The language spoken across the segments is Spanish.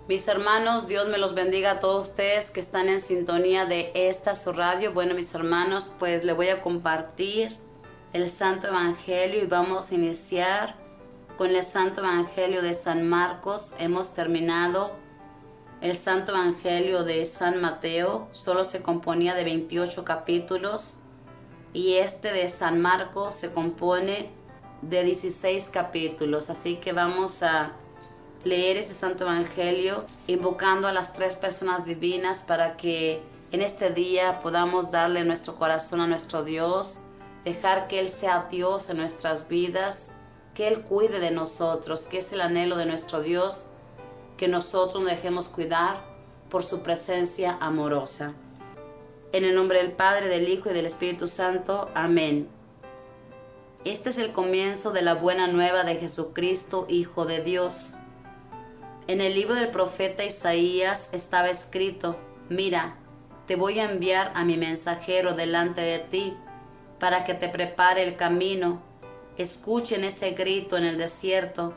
Mis hermanos, Dios me los bendiga a todos ustedes que están en sintonía de esta su radio. Bueno, mis hermanos, pues les voy a compartir el Santo Evangelio y vamos a iniciar con el Santo Evangelio de San Marcos. Hemos terminado el Santo Evangelio de San Mateo, solo se componía de 28 capítulos y este de San Marcos se compone de 16 capítulos. Así que vamos a leer ese Santo Evangelio invocando a las tres personas divinas para que en este día podamos darle nuestro corazón a nuestro Dios, dejar que Él sea Dios en nuestras vidas, que Él cuide de nosotros, que es el anhelo de nuestro Dios, que nosotros nos dejemos cuidar por su presencia amorosa. En el nombre del Padre, del Hijo y del Espíritu Santo. Amén. Este es el comienzo de la buena nueva de Jesucristo, Hijo de Dios. En el libro del profeta Isaías estaba escrito: Mira, te voy a enviar a mi mensajero delante de ti, para que te prepare el camino. Escuchen ese grito en el desierto: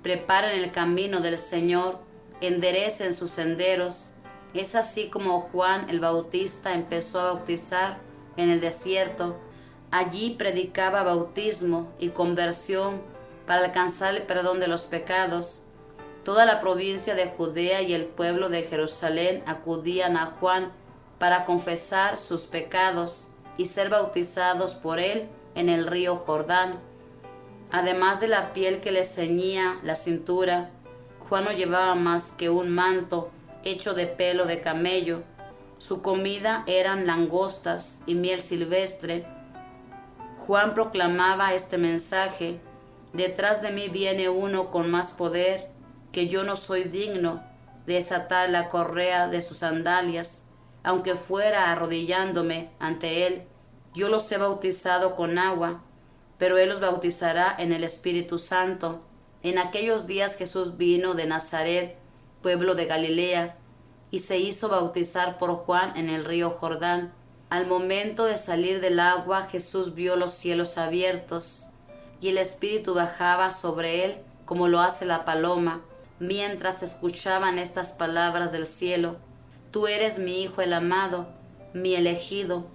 preparen el camino del Señor, enderecen sus senderos. Es así como Juan el Bautista empezó a bautizar en el desierto. Allí predicaba bautismo y conversión para alcanzar el perdón de los pecados. Toda la provincia de Judea y el pueblo de Jerusalén acudían a Juan para confesar sus pecados y ser bautizados por él en el río Jordán. Además de la piel que le ceñía la cintura, Juan no llevaba más que un manto hecho de pelo de camello. Su comida eran langostas y miel silvestre. Juan proclamaba este mensaje: Detrás de mí viene uno con más poder, que yo no soy digno de desatar la correa de sus sandalias. Aunque fuera arrodillándome ante él, yo los he bautizado con agua, pero él los bautizará en el Espíritu Santo. En aquellos días Jesús vino de Nazaret, pueblo de Galilea, y se hizo bautizar por Juan en el río Jordán. Al momento de salir del agua, Jesús vio los cielos abiertos, y el Espíritu bajaba sobre él como lo hace la paloma. Mientras escuchaban estas palabras del cielo: Tú eres mi Hijo el amado, mi elegido.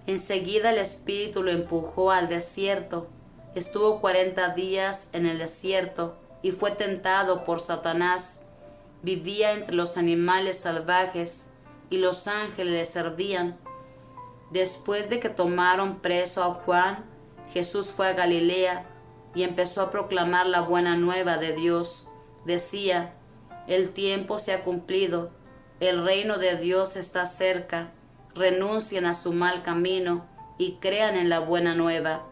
Enseguida el Espíritu lo empujó al desierto. Estuvo 40 días en el desierto y fue tentado por Satanás. Vivía entre los animales salvajes y los ángeles le servían. Después de que tomaron preso a Juan, Jesús fue a Galilea y empezó a proclamar la buena nueva de Dios. Decía: El tiempo se ha cumplido, el reino de Dios está cerca. Renuncien a su mal camino y crean en la buena nueva.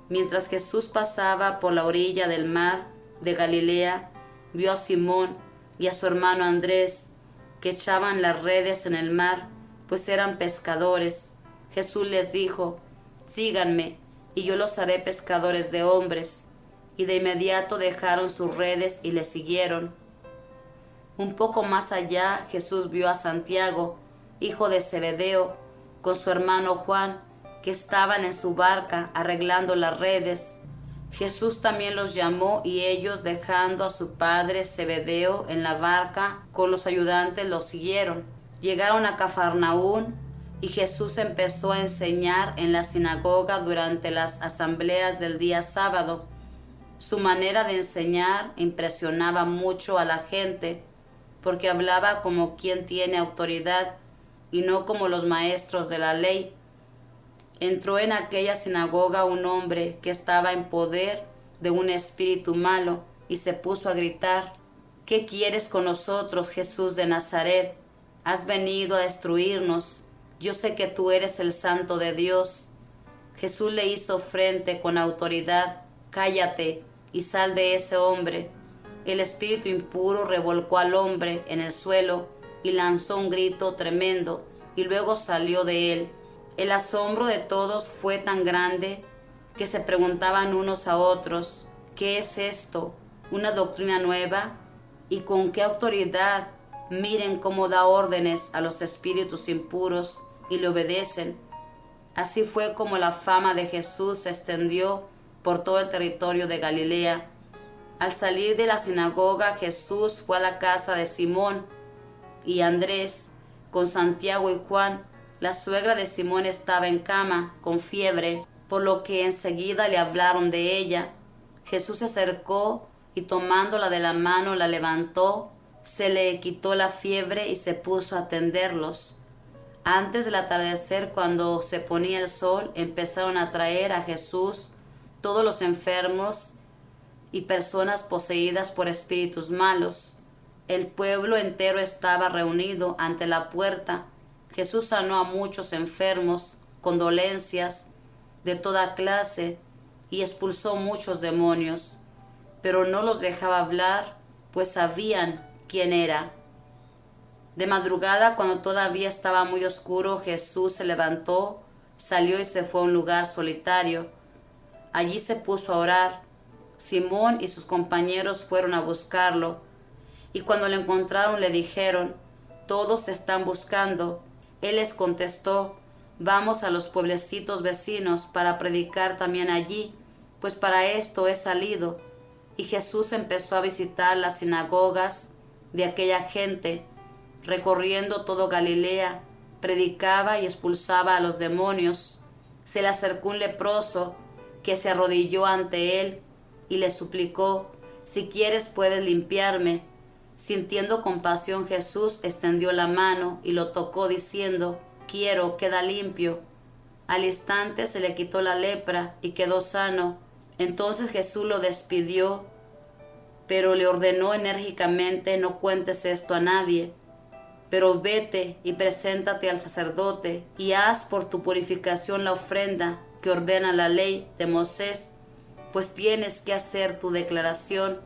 Mientras Jesús pasaba por la orilla del mar de Galilea, vio a Simón y a su hermano Andrés, que echaban las redes en el mar, pues eran pescadores. Jesús les dijo: Síganme, y yo los haré pescadores de hombres. Y de inmediato dejaron sus redes y le siguieron. Un poco más allá Jesús vio a Santiago, hijo de Zebedeo, con su hermano Juan, que estaban en su barca arreglando las redes. Jesús también los llamó y ellos, dejando a su padre Zebedeo en la barca con los ayudantes, los siguieron. Llegaron a Cafarnaún y Jesús empezó a enseñar en la sinagoga durante las asambleas del día sábado. Su manera de enseñar impresionaba mucho a la gente, porque hablaba como quien tiene autoridad y no como los maestros de la ley. Entró en aquella sinagoga un hombre que estaba en poder de un espíritu malo y se puso a gritar: ¿Qué quieres con nosotros, Jesús de Nazaret? ¿Has venido a destruirnos? Yo sé que tú eres el Santo de Dios. Jesús le hizo frente con autoridad: Cállate y sal de ese hombre. El espíritu impuro revolcó al hombre en el suelo y lanzó un grito tremendo, y luego salió de él. El asombro de todos fue tan grande que se preguntaban unos a otros: ¿qué es esto? ¿Una doctrina nueva? ¿Y con qué autoridad? Miren cómo da órdenes a los espíritus impuros y le obedecen. Así fue como la fama de Jesús se extendió por todo el territorio de Galilea. Al salir de la sinagoga, Jesús fue a la casa de Simón y Andrés con Santiago y Juan. La suegra de Simón estaba en cama, con fiebre, por lo que enseguida le hablaron de ella. Jesús se acercó y tomándola de la mano la levantó, se le quitó la fiebre y se puso a atenderlos. Antes del atardecer, cuando se ponía el sol, empezaron a traer a Jesús todos los enfermos y personas poseídas por espíritus malos. El pueblo entero estaba reunido ante la puerta. Jesús sanó a muchos enfermos, con dolencias de toda clase, y expulsó muchos demonios, pero no los dejaba hablar, pues sabían quién era. De madrugada, cuando todavía estaba muy oscuro, Jesús se levantó, salió y se fue a un lugar solitario. Allí se puso a orar. Simón y sus compañeros fueron a buscarlo, y cuando lo encontraron le dijeron: «Todos te están buscando». Él les contestó: «Vamos a los pueblecitos vecinos para predicar también allí, pues para esto he salido». Y Jesús empezó a visitar las sinagogas de aquella gente. Recorriendo todo Galilea, predicaba y expulsaba a los demonios. Se le acercó un leproso que se arrodilló ante él y le suplicó: «Si quieres puedes limpiarme». Sintiendo compasión, Jesús extendió la mano y lo tocó diciendo: «Quiero, queda limpio». Al instante se le quitó la lepra y quedó sano. Entonces Jesús lo despidió, pero le ordenó enérgicamente: «No cuentes esto a nadie, pero vete y preséntate al sacerdote y haz por tu purificación la ofrenda que ordena la ley de Moisés, pues tienes que hacer tu declaración».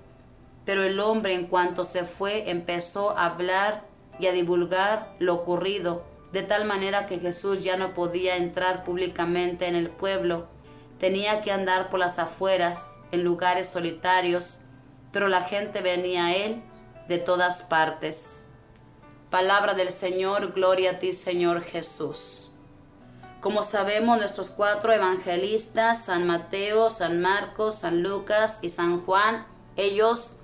Pero el hombre, en cuanto se fue, empezó a hablar y a divulgar lo ocurrido, de tal manera que Jesús ya no podía entrar públicamente en el pueblo. Tenía que andar por las afueras, en lugares solitarios, pero la gente venía a él de todas partes. Palabra del Señor, gloria a ti, Señor Jesús. Como sabemos, nuestros 4 evangelistas, San Mateo, San Marcos, San Lucas y San Juan, ellos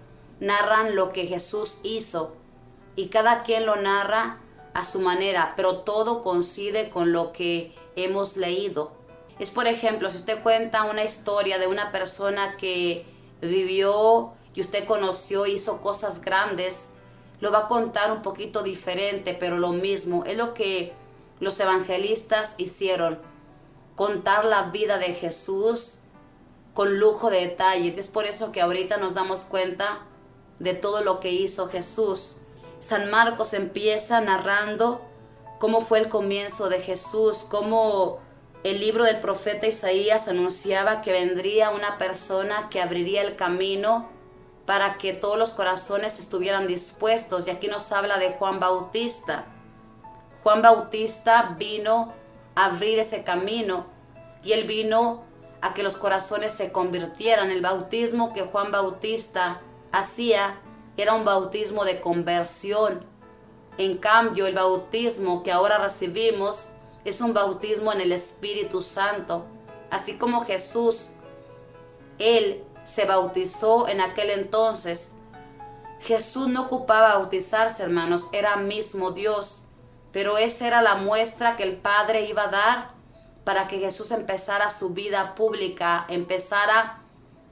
narran lo que Jesús hizo, y cada quien lo narra a su manera, pero todo coincide con lo que hemos leído. Es, por ejemplo, si usted cuenta una historia de una persona que vivió y usted conoció, hizo cosas grandes, lo va a contar un poquito diferente, pero lo mismo. Es lo que los evangelistas hicieron, contar la vida de Jesús con lujo de detalles. Es por eso que ahorita nos damos cuenta de todo lo que hizo Jesús. San Marcos empieza narrando cómo fue el comienzo de Jesús, cómo el libro del profeta Isaías anunciaba que vendría una persona que abriría el camino para que todos los corazones estuvieran dispuestos. Y aquí nos habla de Juan Bautista. Juan Bautista vino a abrir ese camino, y él vino a que los corazones se convirtieran. El bautismo que Juan Bautista hacía era un bautismo de conversión. En cambio, el bautismo que ahora recibimos es un bautismo en el Espíritu Santo. Así como Jesús, él se bautizó en aquel entonces. Jesús no ocupaba bautizarse, hermanos, era mismo Dios, pero esa era la muestra que el Padre iba a dar para que Jesús empezara su vida pública, empezara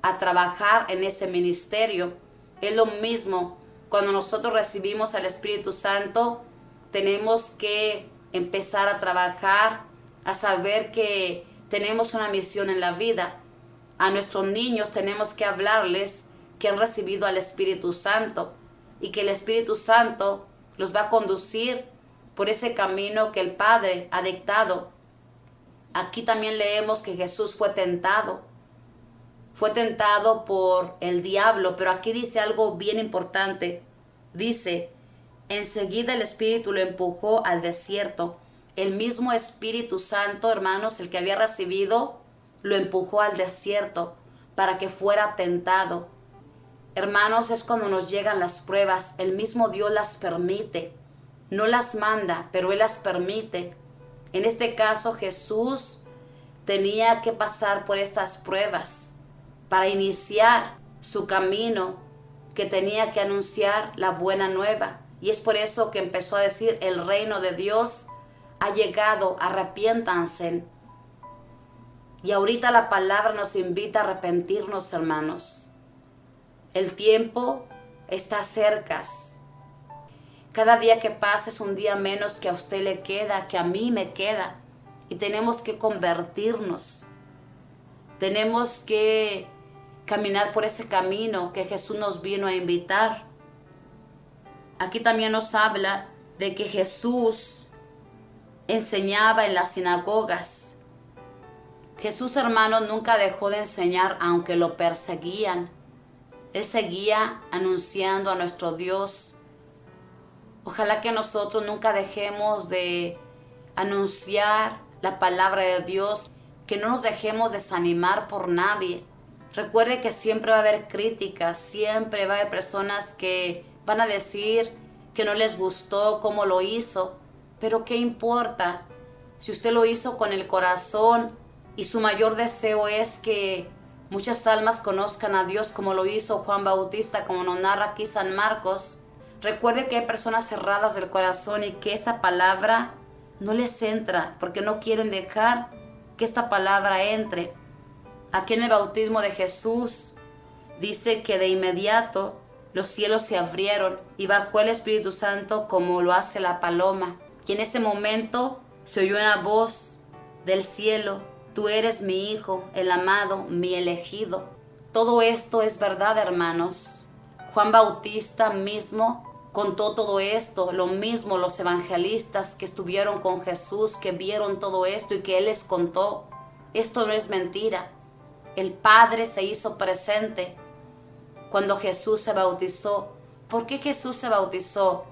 a trabajar en ese ministerio. Es lo mismo, cuando nosotros recibimos al Espíritu Santo, tenemos que empezar a trabajar, a saber que tenemos una misión en la vida. A nuestros niños tenemos que hablarles que han recibido al Espíritu Santo y que el Espíritu Santo los va a conducir por ese camino que el Padre ha dictado. Aquí también leemos que Jesús fue tentado por el diablo, pero aquí dice algo bien importante. Dice: enseguida el Espíritu lo empujó al desierto. El mismo Espíritu Santo, hermanos, el que había recibido, lo empujó al desierto para que fuera tentado. Hermanos, es cuando nos llegan las pruebas, el mismo Dios las permite. No las manda, pero Él las permite. En este caso, Jesús tenía que pasar por estas pruebas para iniciar su camino, que tenía que anunciar la buena nueva. Y es por eso que empezó a decir, el reino de Dios ha llegado, arrepiéntanse. Y ahorita la palabra nos invita a arrepentirnos, hermanos. El tiempo está cerca. Cada día que pasa es un día menos que a usted le queda, que a mí me queda. Y tenemos que convertirnos. Tenemos que caminar por ese camino que Jesús nos vino a invitar. Aquí también nos habla de que Jesús enseñaba en las sinagogas. Jesús, hermanos, nunca dejó de enseñar aunque lo perseguían. Él seguía anunciando a nuestro Dios. Ojalá que nosotros nunca dejemos de anunciar la palabra de Dios, que no nos dejemos desanimar por nadie. Recuerde que siempre va a haber críticas, siempre va a haber personas que van a decir que no les gustó cómo lo hizo, pero ¿qué importa? Si usted lo hizo con el corazón y su mayor deseo es que muchas almas conozcan a Dios como lo hizo Juan Bautista, como nos narra aquí San Marcos, recuerde que hay personas cerradas del corazón y que esa palabra no les entra porque no quieren dejar que esta palabra entre. Aquí en el bautismo de Jesús dice que de inmediato los cielos se abrieron y bajó el Espíritu Santo como lo hace la paloma. Y en ese momento se oyó una voz del cielo: tú eres mi Hijo, el amado, mi elegido. Todo esto es verdad, hermanos. Juan Bautista mismo contó todo esto, lo mismo los evangelistas que estuvieron con Jesús, que vieron todo esto y que Él les contó. Esto no es mentira. El Padre se hizo presente cuando Jesús se bautizó. ¿Por qué Jesús se bautizó?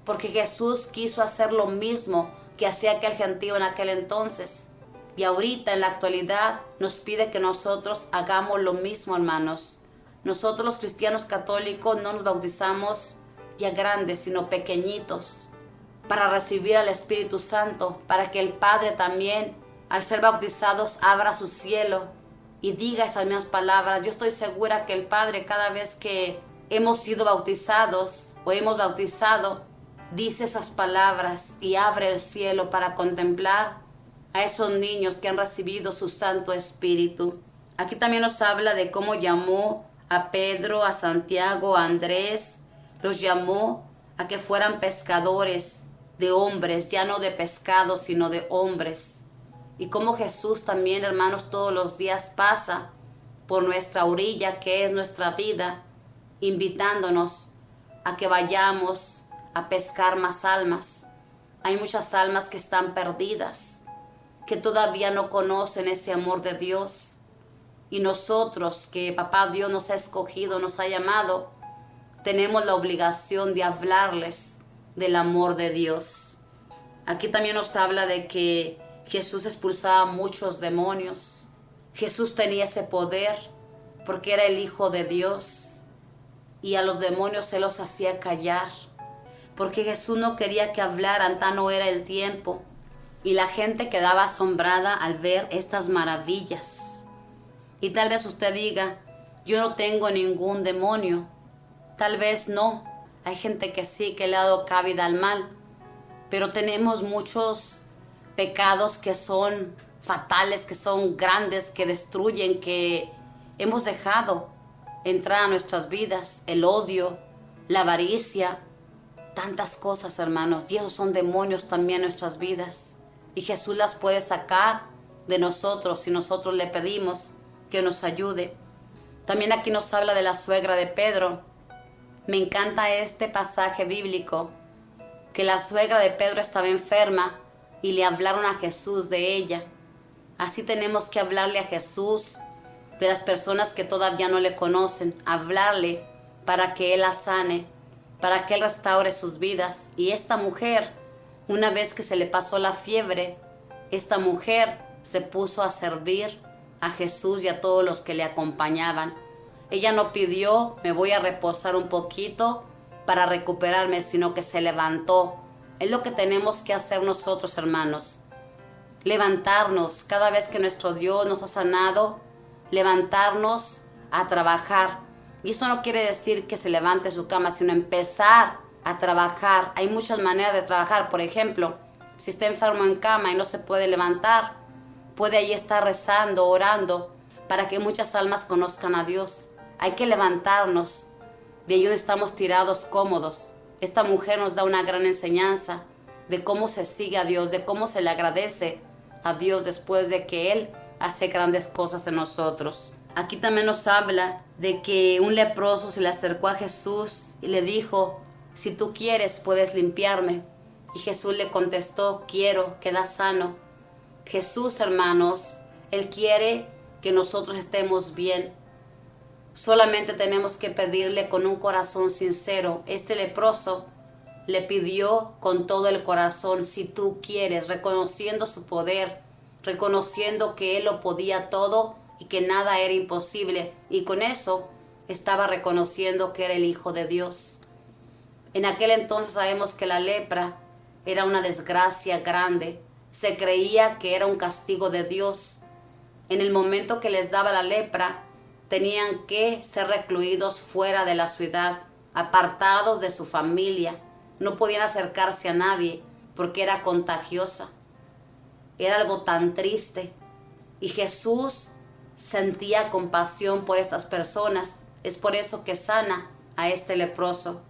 Porque Jesús quiso hacer lo mismo que hacía aquel gentío en aquel entonces. Y ahorita, en la actualidad, nos pide que nosotros hagamos lo mismo, hermanos. Nosotros los cristianos católicos no nos bautizamos ya grandes, sino pequeñitos, para recibir al Espíritu Santo, para que el Padre también, al ser bautizados, abra su cielo y diga esas mismas palabras. Yo estoy segura que el Padre, cada vez que hemos sido bautizados o hemos bautizado, dice esas palabras y abre el cielo para contemplar a esos niños que han recibido su Santo Espíritu. Aquí también nos habla de cómo llamó a Pedro, a Santiago, a Andrés, los llamó a que fueran pescadores de hombres, ya no de pescado, sino de hombres. Y como Jesús también, hermanos, todos los días pasa por nuestra orilla, que es nuestra vida, invitándonos a que vayamos a pescar más almas. Hay muchas almas que están perdidas, que todavía no conocen ese amor de Dios. Y nosotros, que Papá Dios nos ha escogido, nos ha llamado, tenemos la obligación de hablarles del amor de Dios. Aquí también nos habla de que Jesús expulsaba muchos demonios. Jesús tenía ese poder porque era el Hijo de Dios. Y a los demonios se los hacía callar, porque Jesús no quería que hablaran, tan no era el tiempo. Y la gente quedaba asombrada al ver estas maravillas. Y tal vez usted diga, yo no tengo ningún demonio. Tal vez no. Hay gente que sí, que le ha dado cabida al mal. Pero tenemos muchos pecados que son fatales, que son grandes, que destruyen, que hemos dejado entrar a nuestras vidas. El odio, la avaricia, tantas cosas, hermanos. Y esos son demonios también en nuestras vidas. Y Jesús las puede sacar de nosotros si nosotros le pedimos que nos ayude. También aquí nos habla de la suegra de Pedro. Me encanta este pasaje bíblico, que la suegra de Pedro estaba enferma y le hablaron a Jesús de ella. Así tenemos que hablarle a Jesús de las personas que todavía no le conocen, hablarle para que Él la sane, para que Él restaure sus vidas. Y esta mujer, una vez que se le pasó la fiebre, esta mujer se puso a servir a Jesús y a todos los que le acompañaban. Ella no pidió, me voy a reposar un poquito para recuperarme, sino que se levantó. Es lo que tenemos que hacer nosotros, hermanos. Levantarnos cada vez que nuestro Dios nos ha sanado, levantarnos a trabajar. Y eso no quiere decir que se levante de su cama, sino empezar a trabajar. Hay muchas maneras de trabajar. Por ejemplo, si está enfermo en cama y no se puede levantar, puede ahí estar rezando, orando, para que muchas almas conozcan a Dios. Hay que levantarnos. De ahí donde estamos tirados cómodos. Esta mujer nos da una gran enseñanza de cómo se sigue a Dios, de cómo se le agradece a Dios después de que Él hace grandes cosas en nosotros. Aquí también nos habla de que un leproso se le acercó a Jesús y le dijo: si tú quieres, puedes limpiarme. Y Jesús le contestó: quiero, queda sano. Jesús, hermanos, Él quiere que nosotros estemos bien. Solamente tenemos que pedirle con un corazón sincero. Este leproso le pidió con todo el corazón: si tú quieres, reconociendo su poder, reconociendo que Él lo podía todo y que nada era imposible. Y con eso estaba reconociendo que era el Hijo de Dios. En aquel entonces sabemos que la lepra era una desgracia grande. Se creía que era un castigo de Dios. En el momento que les daba la lepra, tenían que ser recluidos fuera de la ciudad, apartados de su familia. No podían acercarse a nadie porque era contagiosa. Era algo tan triste. Y Jesús sentía compasión por estas personas. Es por eso que sana a este leproso.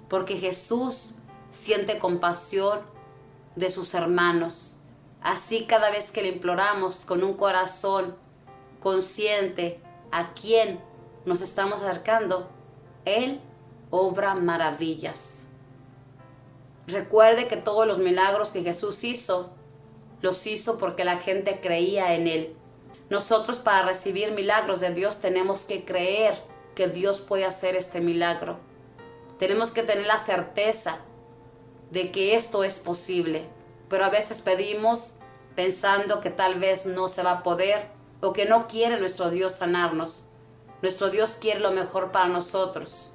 Porque Jesús siente compasión de sus hermanos. Así cada vez que le imploramos con un corazón consciente a quién nos estamos acercando, Él obra maravillas. Recuerde que todos los milagros que Jesús hizo, los hizo porque la gente creía en Él. Nosotros, para recibir milagros de Dios, tenemos que creer que Dios puede hacer este milagro. Tenemos que tener la certeza de que esto es posible. Pero a veces pedimos pensando que tal vez no se va a poder, o que no quiere nuestro Dios sanarnos. Nuestro Dios quiere lo mejor para nosotros.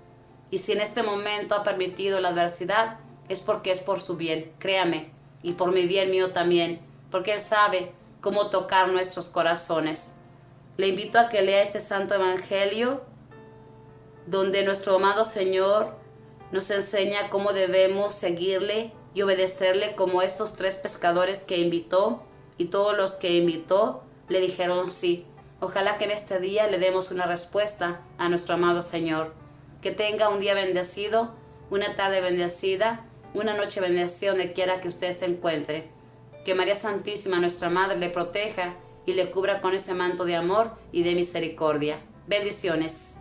Y si en este momento ha permitido la adversidad, es porque es por su bien, créame, y por mi bien mío también, porque Él sabe cómo tocar nuestros corazones. Le invito a que lea este santo evangelio, donde nuestro amado Señor nos enseña cómo debemos seguirle y obedecerle, como estos 3 pescadores que invitó, y todos los que invitó le dijeron sí. Ojalá que en este día le demos una respuesta a nuestro amado Señor. Que tenga un día bendecido, una tarde bendecida, una noche bendecida donde quiera que usted se encuentre. Que María Santísima, nuestra Madre, le proteja y le cubra con ese manto de amor y de misericordia. Bendiciones.